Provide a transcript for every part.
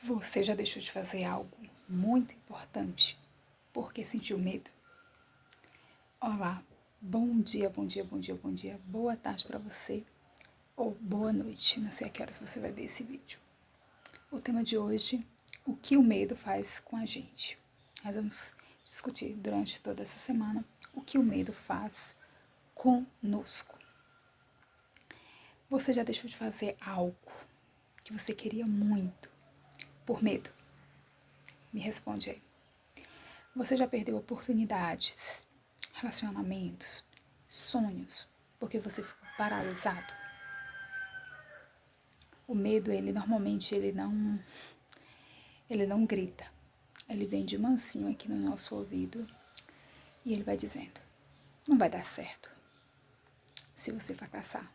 Você já deixou de fazer algo muito importante porque sentiu medo? Olá, bom dia, bom dia, bom dia, bom dia, boa tarde para você ou boa noite, não sei a que horas você vai ver esse vídeo. O tema de hoje, o que o medo faz com a gente. Nós vamos discutir durante toda essa semana o que o medo faz conosco. Você já deixou de fazer algo que você queria muito por medo? Me responde aí. Você já perdeu oportunidades, relacionamentos, sonhos, porque você ficou paralisado? O medo, normalmente ele não grita. Ele vem de mansinho aqui no nosso ouvido e ele vai dizendo: não vai dar certo se você fracassar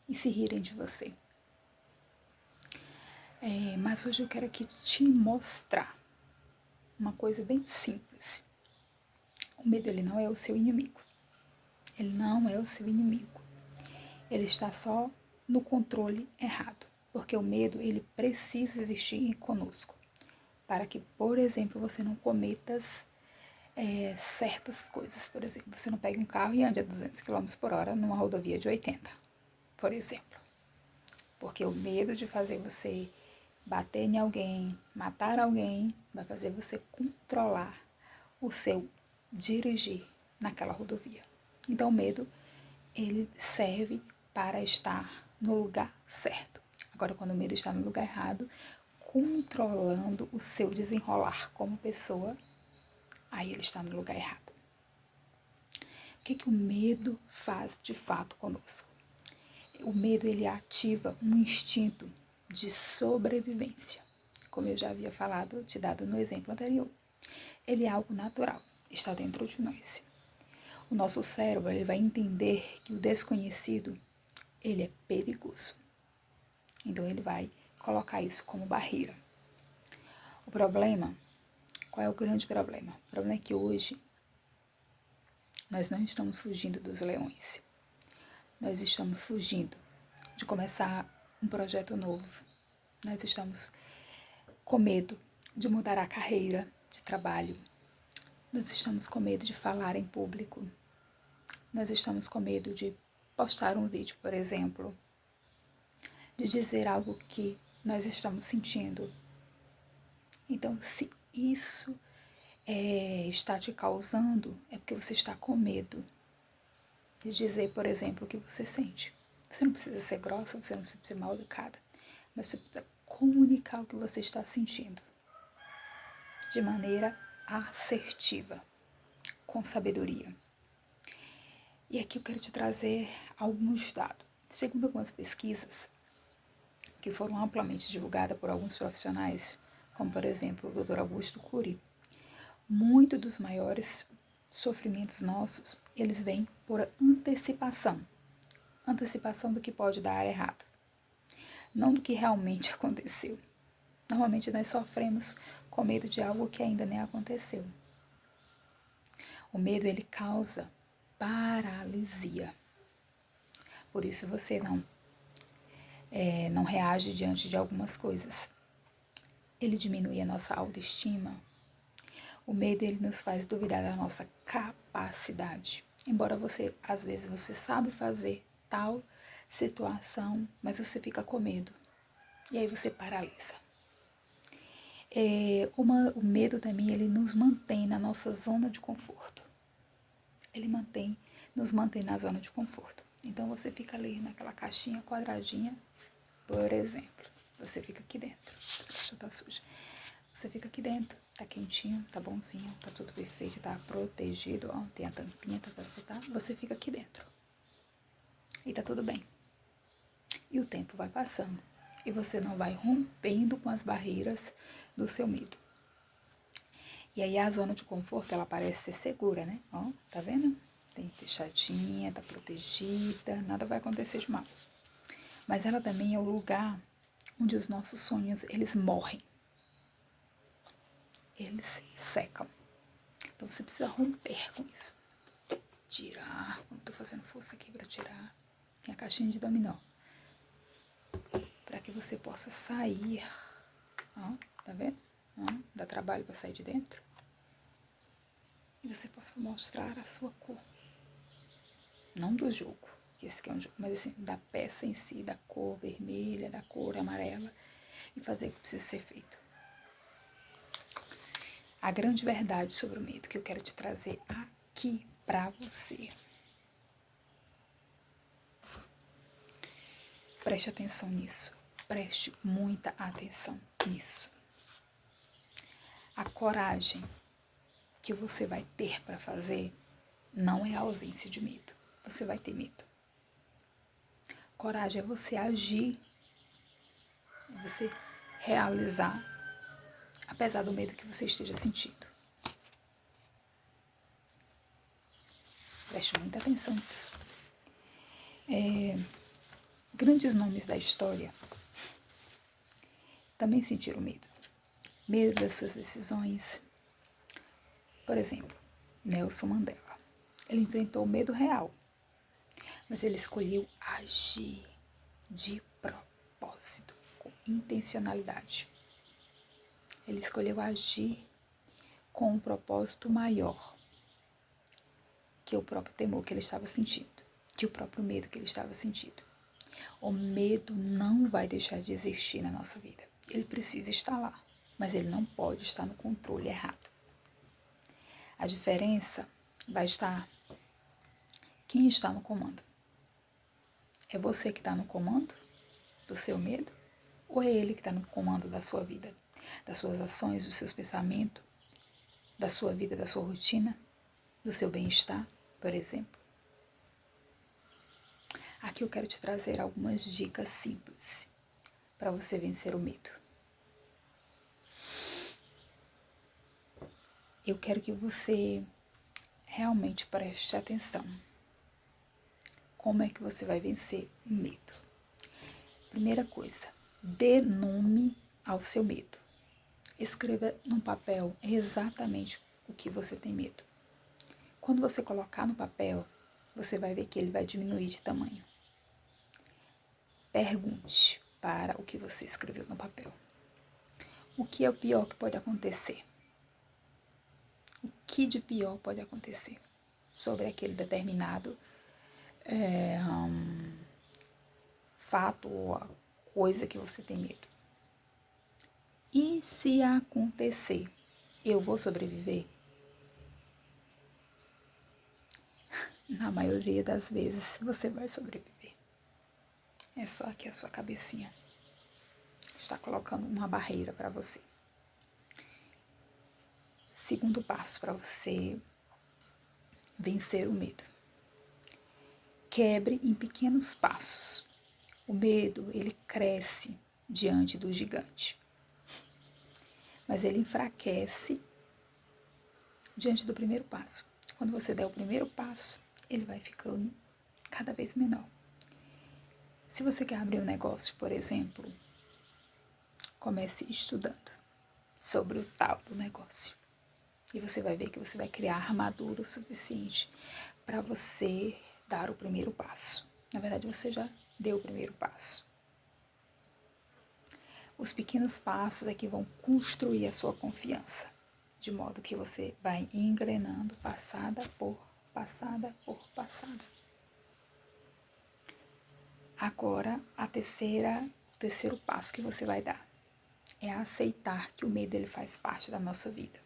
e se rirem de você. Mas hoje eu quero aqui te mostrar uma coisa bem simples. O medo, ele não é o seu inimigo. Ele não é o seu inimigo. Ele está só no controle errado, porque o medo, ele precisa existir conosco, para que, por exemplo, você não cometa certas coisas. Por exemplo, você não pegue um carro e ande a 200 km por hora numa rodovia de 80, por exemplo, porque o medo de fazer você bater em alguém, matar alguém, vai fazer você controlar o seu dirigir naquela rodovia. Então, o medo, ele serve para estar no lugar certo. Agora, quando o medo está no lugar errado, controlando o seu desenrolar como pessoa, aí ele está no lugar errado. O que o medo faz de fato conosco? O medo, ele ativa um instinto de sobrevivência. Como eu já havia falado, te dado no exemplo anterior. Ele é algo natural, está dentro de nós. O nosso cérebro, ele vai entender que o desconhecido, ele é perigoso. Então, ele vai colocar isso como barreira. O problema, qual é o grande problema? O problema é que hoje nós não estamos fugindo dos leões. Nós estamos fugindo de começar um projeto novo. Nós estamos com medo de mudar a carreira de trabalho. Nós estamos com medo de falar em público. Nós estamos com medo de postar um vídeo, por exemplo, de dizer algo que nós estamos sentindo. Então, se isso está te causando, é porque você está com medo de dizer, por exemplo, o que você sente. Você não precisa ser grossa, você não precisa ser mal educada, mas você precisa comunicar o que você está sentindo de maneira assertiva, com sabedoria. E aqui eu quero te trazer alguns dados. Segundo algumas pesquisas que foram amplamente divulgadas por alguns profissionais, como por exemplo o Dr. Augusto Cury, muitos dos maiores sofrimentos nossos, eles vêm por antecipação. Antecipação do que pode dar errado, não do que realmente aconteceu. Normalmente nós sofremos com medo de algo que ainda nem aconteceu. O medo, ele causa paralisia. Por isso você não reage diante de algumas coisas. Ele diminui a nossa autoestima. O medo, ele nos faz duvidar da nossa capacidade. Embora às vezes você sabe fazer tal situação, mas você fica com medo. E aí você paralisa. O medo também, ele nos mantém na nossa zona de conforto. Ele nos mantém na zona de conforto. Então, você fica ali naquela caixinha quadradinha, por exemplo. Você fica aqui dentro. A caixa tá suja. Você fica aqui dentro. Tá quentinho, tá bonzinho, tá tudo perfeito, tá protegido. Ó, tem a tampinha, tá. Você fica aqui dentro. E tá tudo bem. E o tempo vai passando. E você não vai rompendo com as barreiras do seu medo. E aí a zona de conforto, ela parece ser segura, né? Ó, tá vendo? Tem fechadinha, tá protegida, nada vai acontecer de mal. Mas ela também é o lugar onde os nossos sonhos, eles morrem. Eles secam. Então você precisa romper com isso. Tirar, como tô fazendo força aqui pra tirar. Tem a caixinha de dominó. Para que você possa sair Ó, tá vendo? Ó, dá trabalho para sair de dentro. E você possa mostrar a sua cor. Não do jogo, que esse aqui é um jogo, mas assim, da peça em si, da cor vermelha, da cor amarela, e fazer o que precisa ser feito. A grande verdade sobre o medo que eu quero te trazer aqui para você. Preste atenção nisso. Preste muita atenção nisso. A coragem que você vai ter para fazer não é a ausência de medo. Você vai ter medo. Coragem é você agir, é você realizar, apesar do medo que você esteja sentindo. Preste muita atenção nisso. Grandes nomes da história também sentiram medo. Medo das suas decisões. Por exemplo, Nelson Mandela. Ele enfrentou o medo real, mas ele escolheu agir de propósito, com intencionalidade. Ele escolheu agir com um propósito maior que o próprio temor que ele estava sentindo, que o próprio medo que ele estava sentindo. O medo não vai deixar de existir na nossa vida. Ele precisa estar lá, mas ele não pode estar no controle errado. A diferença vai estar quem está no comando. É você que está no comando do seu medo? Ou é ele que está no comando da sua vida, das suas ações, dos seus pensamentos, da sua vida, da sua rotina, do seu bem-estar, por exemplo? Aqui eu quero te trazer algumas dicas simples para você vencer o medo. Eu quero que você realmente preste atenção. Como é que você vai vencer o medo? Primeira coisa, dê nome ao seu medo. Escreva num papel exatamente o que você tem medo. Quando você colocar no papel, você vai ver que ele vai diminuir de tamanho. Pergunte para o que você escreveu no papel. O que é o pior que pode acontecer? O que de pior pode acontecer sobre aquele determinado fato ou a coisa que você tem medo? E se acontecer, eu vou sobreviver? Na maioria das vezes você vai sobreviver. É só que a sua cabecinha está colocando uma barreira para você. Segundo passo para você vencer o medo. Quebre em pequenos passos. O medo, ele cresce diante do gigante, mas ele enfraquece diante do primeiro passo. Quando você der o primeiro passo, ele vai ficando cada vez menor. Se você quer abrir um negócio, por exemplo, comece estudando sobre o tal do negócio. E você vai ver que você vai criar armadura o suficiente para você dar o primeiro passo. Na verdade, você já deu o primeiro passo. Os pequenos passos é que vão construir a sua confiança, de modo que você vai engrenando passada por passada por passada. Agora, o terceiro passo que você vai dar é aceitar que o medo ele faz parte da nossa vida.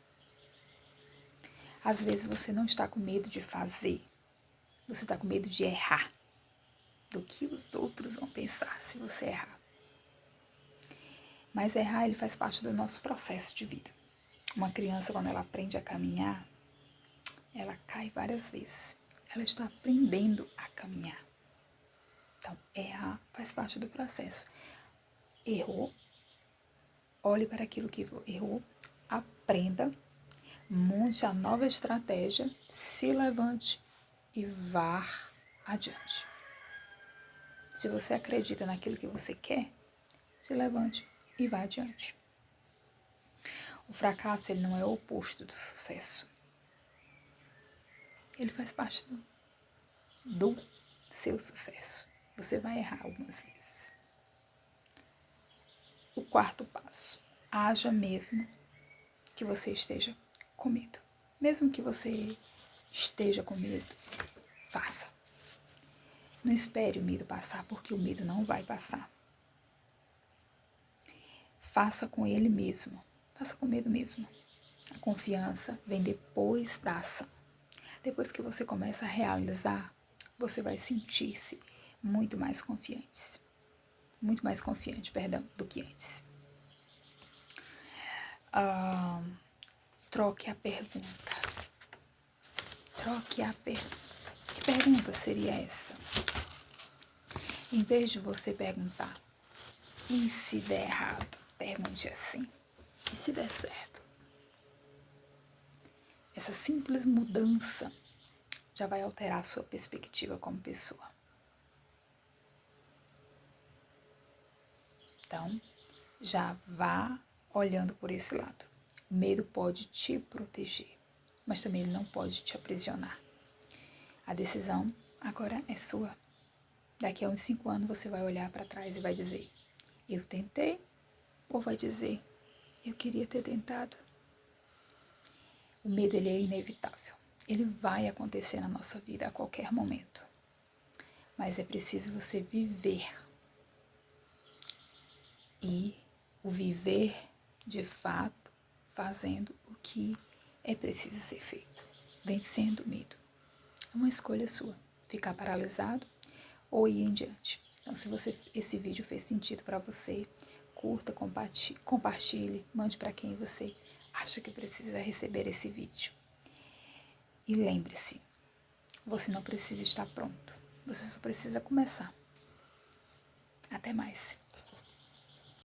Às vezes você não está com medo de fazer, você está com medo de errar, do que os outros vão pensar se você errar. Mas errar ele faz parte do nosso processo de vida. Uma criança, quando ela aprende a caminhar, ela cai várias vezes. Ela está aprendendo a caminhar. Então, errar faz parte do processo. Errou, olhe para aquilo que errou, aprenda, monte a nova estratégia, se levante e vá adiante. Se você acredita naquilo que você quer, se levante e vá adiante. O fracasso ele não é o oposto do sucesso. Ele faz parte do seu sucesso. Você vai errar algumas vezes. O quarto passo. haja mesmo que você esteja com medo. Mesmo que você esteja com medo, faça. Não espere o medo passar, porque o medo não vai passar. Faça com ele mesmo. Faça com medo mesmo. A confiança vem depois da ação. Depois que você começa a realizar, você vai sentir-se muito mais confiante. Muito mais confiante, perdão, do que antes. Troque a pergunta. Troque a pergunta. Que pergunta seria essa? Em vez de você perguntar, e se der errado? Pergunte assim, e se der certo? Essa simples mudança já vai alterar a sua perspectiva como pessoa. Então, já vá olhando por esse lado. O medo pode te proteger, mas também ele não pode te aprisionar. A decisão agora é sua. Daqui a uns 5 anos você vai olhar para trás e vai dizer, eu tentei, ou vai dizer, eu queria ter tentado. O medo ele é inevitável. Ele vai acontecer na nossa vida a qualquer momento. Mas é preciso você viver. E o viver, de fato, fazendo o que é preciso ser feito. Vencendo o medo. É uma escolha sua. Ficar paralisado ou ir em diante. Então, se esse vídeo fez sentido para você, curta, compartilhe, mande para quem você acha que precisa receber esse vídeo. E lembre-se, você não precisa estar pronto. Você só precisa começar. Até mais.